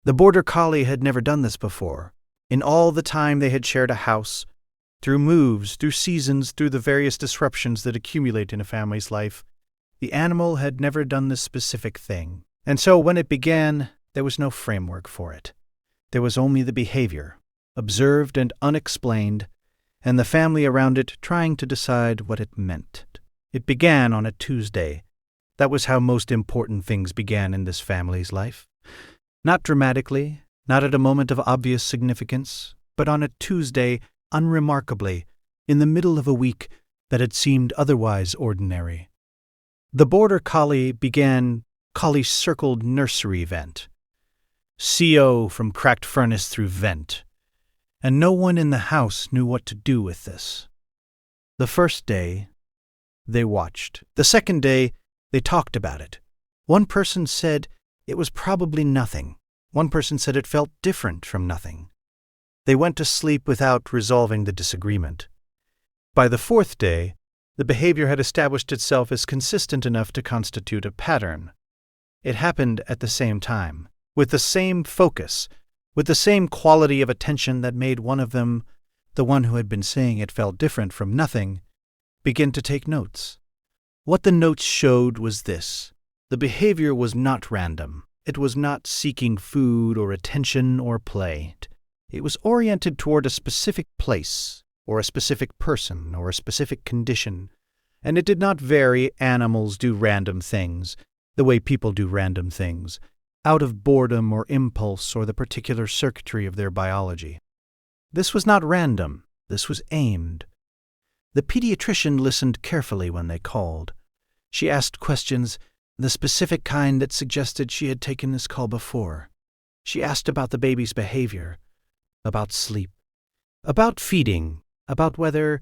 The border collie had never done this before. In all the time they had shared a house, through moves, through seasons, through the various disruptions that accumulate in a family's life, the animal had never done this specific thing. And so when it began, there was no framework for it. There was only the behavior, observed and unexplained, and the family around it trying to decide what it meant. It began on a Tuesday. That was how most important things began in this family's life. Not dramatically, not at a moment of obvious significance, but on a Tuesday, unremarkably, in the middle of a week that had seemed otherwise ordinary. The border collie began collie-circled nursery vent. CO from cracked furnace through vent. And no one in the house knew what to do with this. The first day, they watched. The second day, they talked about it. One person said it was probably nothing. One person said it felt different from nothing. They went to sleep without resolving the disagreement. By the fourth day, the behavior had established itself as consistent enough to constitute a pattern. It happened at the same time, with the same focus, with the same quality of attention that made one of them, the one who had been saying it felt different from nothing, begin to take notes. What the notes showed was this. The behavior was not random. It was not seeking food or attention or play. It was oriented toward a specific place, or a specific person, or a specific condition, and it did not vary. Animals do random things, the way people do random things, out of boredom or impulse or the particular circuitry of their biology. This was not random. This was aimed. The pediatrician listened carefully when they called. She asked questions, the specific kind that suggested she had taken this call before. She asked about the baby's behavior, about sleep, about feeding, about whether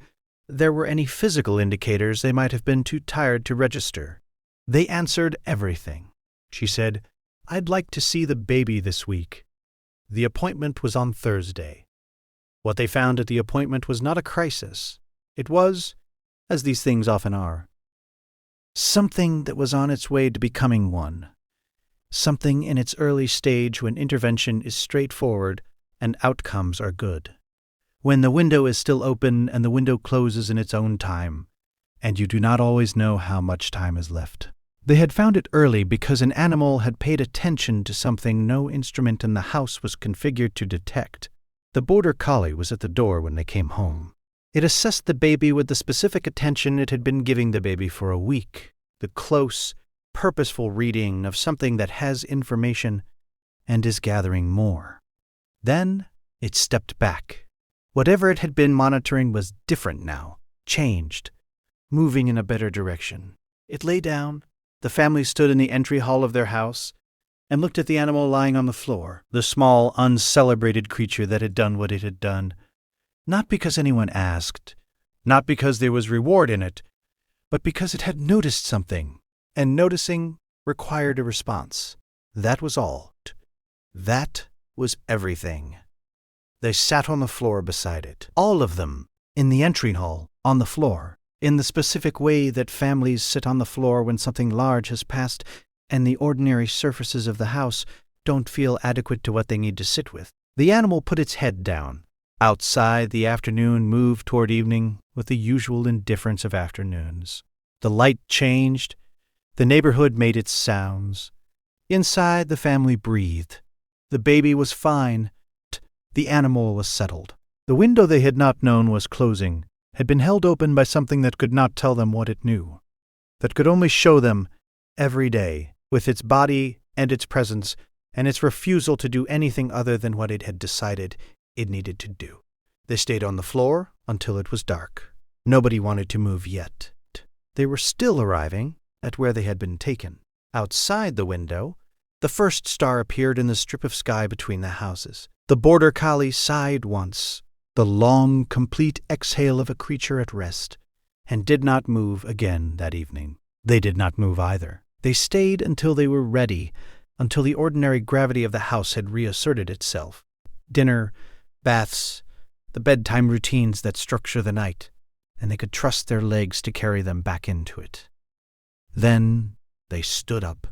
there were any physical indicators they might have been too tired to register. They answered everything. She said, "I'd like to see the baby this week." The appointment was on Thursday. What they found at the appointment was not a crisis. It was, as these things often are, something that was on its way to becoming one. Something in its early stage when intervention is straightforward and outcomes are good. When the window is still open and the window closes in its own time, and you do not always know how much time is left. They had found it early because an animal had paid attention to something no instrument in the house was configured to detect. The border collie was at the door when they came home. It assessed the baby with the specific attention it had been giving the baby for a week, the close, purposeful reading of something that has information and is gathering more. Then it stepped back. Whatever it had been monitoring was different now, changed, moving in a better direction. It lay down. The family stood in the entry hall of their house and looked at the animal lying on the floor, the small, uncelebrated creature that had done what it had done, not because anyone asked, not because there was reward in it, but because it had noticed something, and noticing required a response. That was all. That was everything. They sat on the floor beside it, all of them, in the entry hall, on the floor, in the specific way that families sit on the floor when something large has passed and the ordinary surfaces of the house don't feel adequate to what they need to sit with. The animal put its head down. Outside, the afternoon moved toward evening with the usual indifference of afternoons. The light changed. The neighborhood made its sounds. Inside, the family breathed. The baby was fine. The animal was settled. The window they had not known was closing, had been held open by something that could not tell them what it knew, that could only show them, every day, with its body and its presence and its refusal to do anything other than what it had decided it needed to do. They stayed on the floor until it was dark. Nobody wanted to move yet. They were still arriving at where they had been taken. Outside the window, the first star appeared in the strip of sky between the houses. The border collie sighed once, the long, complete exhale of a creature at rest, and did not move again that evening. They did not move either. They stayed until they were ready, until the ordinary gravity of the house had reasserted itself. Dinner, baths, the bedtime routines that structure the night, and they could trust their legs to carry them back into it. Then they stood up.